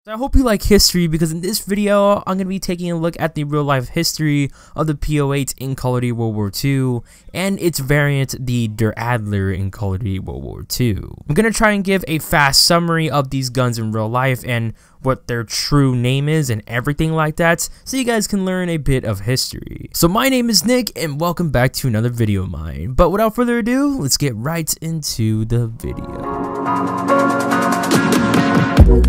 So I hope you like history, because in this video I'm going to be taking a look at the real life history of the P08 in Call of Duty World War II and its variant, the Der Adler, in Call of Duty World War II. I'm going to try and give a fast summary of these guns in real life and what their true name is and everything like that, so you guys can learn a bit of history. So my name is Nick and welcome back to another video of mine. But without further ado, let's get right into the video. So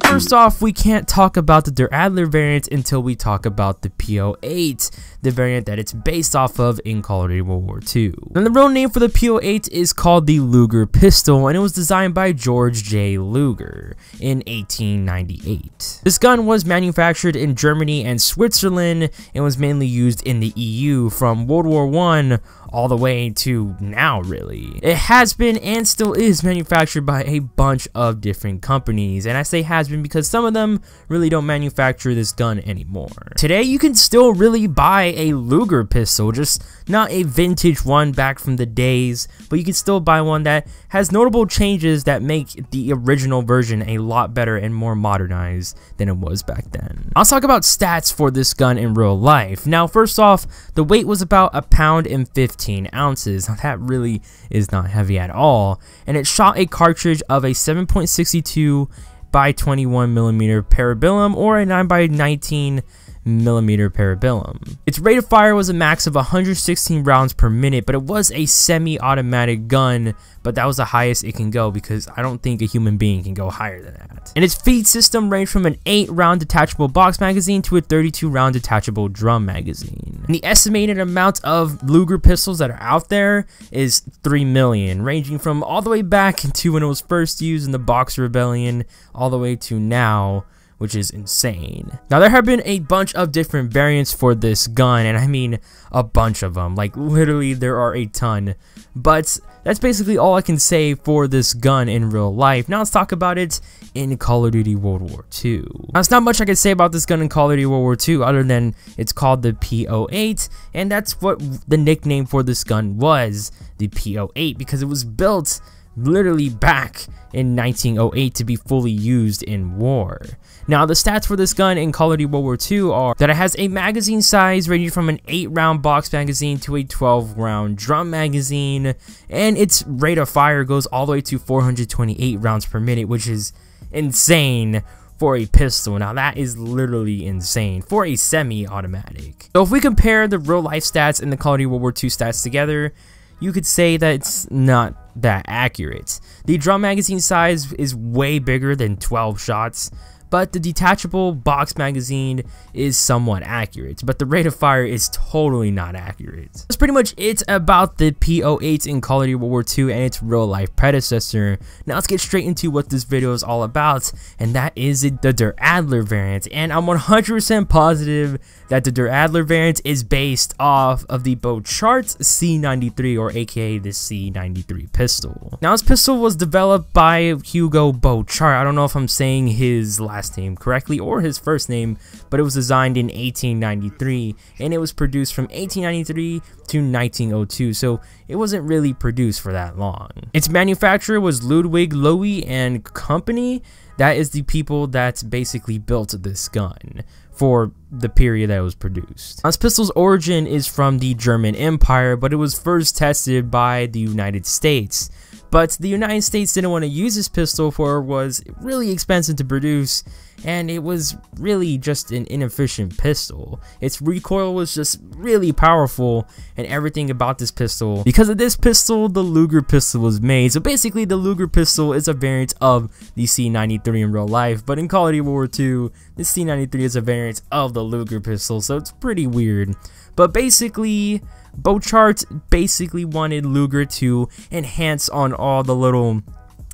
first off, we can't talk about the Der Adler variant until we talk about the P08, the variant that it's based off of in Call of Duty World War II. And the real name for the P08 is called the Luger Pistol, and it was designed by George J. Luger in 1898. This gun was manufactured in Germany and Switzerland and was mainly used in the EU from World War I all the way to now, really. It has been and still is manufactured by a bunch of different companies, and I say has been because some of them really don't manufacture this gun anymore. Today you can still really buy a Luger pistol, just not a vintage one back from the days, but you can still buy one that has notable changes that make the original version a lot better and more modernized than it was back then. I'll talk about stats for this gun in real life. Now first off, the weight was about 1 pound and 15 ounces. Now, that really is not heavy at all, and it shot a cartridge of a 7.62 by 21 millimeter parabellum or a 9 by 19 millimeter parabellum. Its rate of fire was a max of 116 rounds per minute, but it was a semi-automatic gun, but that was the highest it can go because I don't think a human being can go higher than that. And its feed system ranged from an 8-round detachable box magazine to a 32-round detachable drum magazine. And the estimated amount of Luger pistols that are out there is 3 million, ranging from all the way back to when it was first used in the Boxer Rebellion all the way to now, which is insane. Now there have been a bunch of different variants for this gun, and I mean a bunch of them, like literally there are a ton, but that's basically all I can say for this gun in real life. Now let's talk about it in Call of Duty World War II. Now there's not much I can say about this gun in Call of Duty World War II other than it's called the P08, and that's what the nickname for this gun was, the P08, because it was built literally back in 1908 to be fully used in war. Now the stats for this gun in Call of Duty World War II are that it has a magazine size ranging from an 8-round box magazine to a 12-round drum magazine, and its rate of fire goes all the way to 428 rounds per minute, which is insane for a pistol. Now that is literally insane for a semi-automatic. So if we compare the real life stats and the Call of Duty World War II stats together, you could say that it's not that accurate. The drum magazine size is way bigger than 12 shots, but the detachable box magazine is somewhat accurate, but the rate of fire is totally not accurate. That's pretty much it about the P08 in Call of Duty World War II and its real life predecessor. Now let's get straight into what this video is all about, and that is the Der Adler variant. And I'm 100% positive that the Der Adler variant is based off of the Bochart C93, or aka the C93 pistol. Now this pistol was developed by Hugo Bochart. I don't know if I'm saying his last name correctly or his first name, but it was designed in 1893 and it was produced from 1893 to 1902, so it wasn't really produced for that long. Its manufacturer was Ludwig Loewy and Company. That is the people that basically built this gun for the period that it was produced. This pistol's origin is from the German Empire, but it was first tested by the United States. But the United States didn't want to use this pistol for it was really expensive to produce, and it was really just an inefficient pistol. Its recoil was just really powerful, and everything about this pistol. Because of this pistol, the Luger pistol was made. So basically the Luger pistol is a variant of the C93 in real life, but in Call of Duty World War II, the C93 is a variant of the Luger pistol, so it's pretty weird. But basically, Bochart basically wanted Luger to enhance on all the little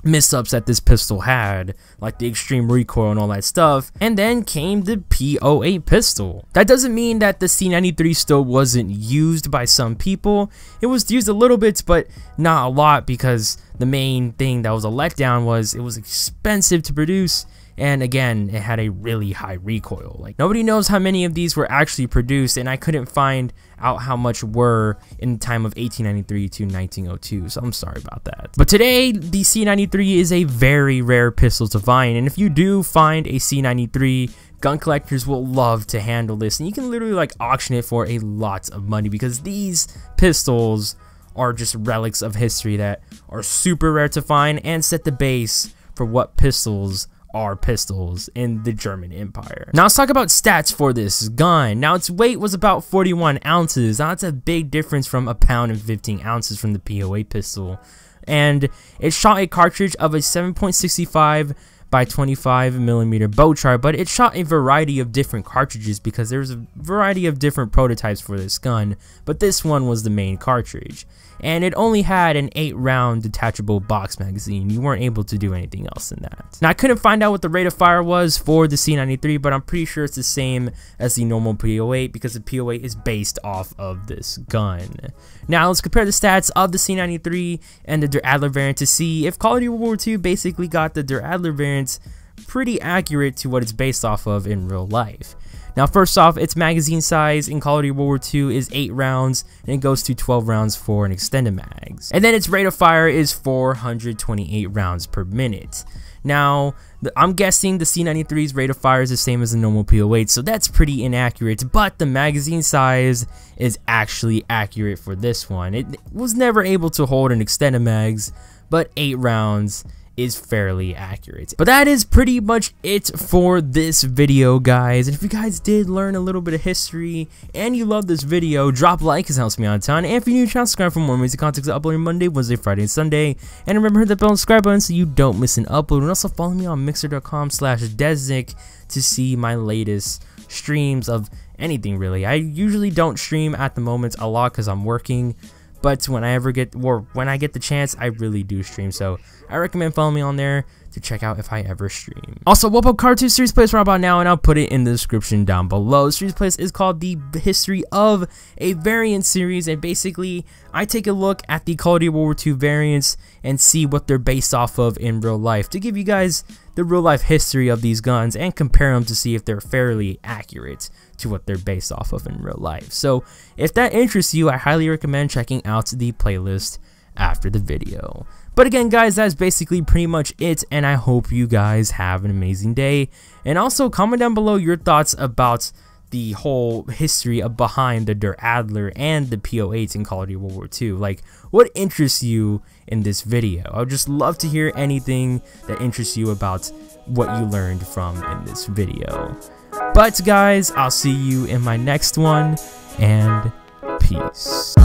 mess-ups that this pistol had, like the extreme recoil and all that stuff, and then came the P08 pistol. That doesn't mean that the C93 still wasn't used by some people. It was used a little bit, but not a lot, because the main thing that was a letdown was it was expensive to produce, and again, it had a really high recoil. Like, nobody knows how many of these were actually produced, and I couldn't find out how much were in the time of 1893 to 1902, so I'm sorry about that. But today, the C93 is a very rare pistol to find, and if you do find a C93, gun collectors will love to handle this, and you can literally like auction it for a lot of money, because these pistols are just relics of history that are super rare to find and set the base for what pistols are pistols in the German Empire. Now let's talk about stats for this gun. Now its weight was about 41 ounces. Now that's a big difference from a pound and 15 ounces from the PO8 pistol. And it shot a cartridge of a 7.65 by 25 millimeter bow chart, but it shot a variety of different cartridges because there's a variety of different prototypes for this gun, but this one was the main cartridge. And it only had an 8-round detachable box magazine. You weren't able to do anything else in that. Now I couldn't find out what the rate of fire was for the C93, but I'm pretty sure it's the same as the normal PO8 because the PO8 is based off of this gun. Now let's compare the stats of the C93 and the Der Adler variant to see if Call of Duty World War II basically got the Der Adler variant pretty accurate to what it's based off of in real life. Now first off, its magazine size in Call of Duty World War II is 8 rounds, and it goes to 12 rounds for an extended mags. And then its rate of fire is 428 rounds per minute. Now, I'm guessing the C93's rate of fire is the same as the normal PO8, so that's pretty inaccurate, but the magazine size is actually accurate for this one. It was never able to hold an extended mags, but 8 rounds is fairly accurate. But that is pretty much it for this video, guys. And if you guys did learn a little bit of history and you love this video, drop a like, because it helps me out a ton. And if you're new to the channel, subscribe for more music content uploading Monday, Wednesday, Friday, and Sunday. And remember, hit that bell and subscribe button so you don't miss an upload. And also follow me on mixer.com/DezNik to see my latest streams of anything really. I usually don't stream at the moment a lot because I'm working, but when I get the chance, I really do stream. So I recommend following me on there to check out if I ever stream. Also, what about Card 2 Series Plays right about now, and I'll put it in the description down below. Series Plays is called the history of a variant series, and basically I take a look at the Call of Duty World War II variants and see what they're based off of in real life to give you guys the real life history of these guns and compare them to see if they're fairly accurate to what they're based off of in real life. So if that interests you, I highly recommend checking out the playlist after the video. But again, guys, that's basically pretty much it, and I hope you guys have an amazing day. And also comment down below your thoughts about the whole history behind the Der Adler and the PO8 in Call of Duty World War II. Like, what interests you in this video? I would just love to hear anything that interests you about what you learned from in this video. But guys, I'll see you in my next one, and peace.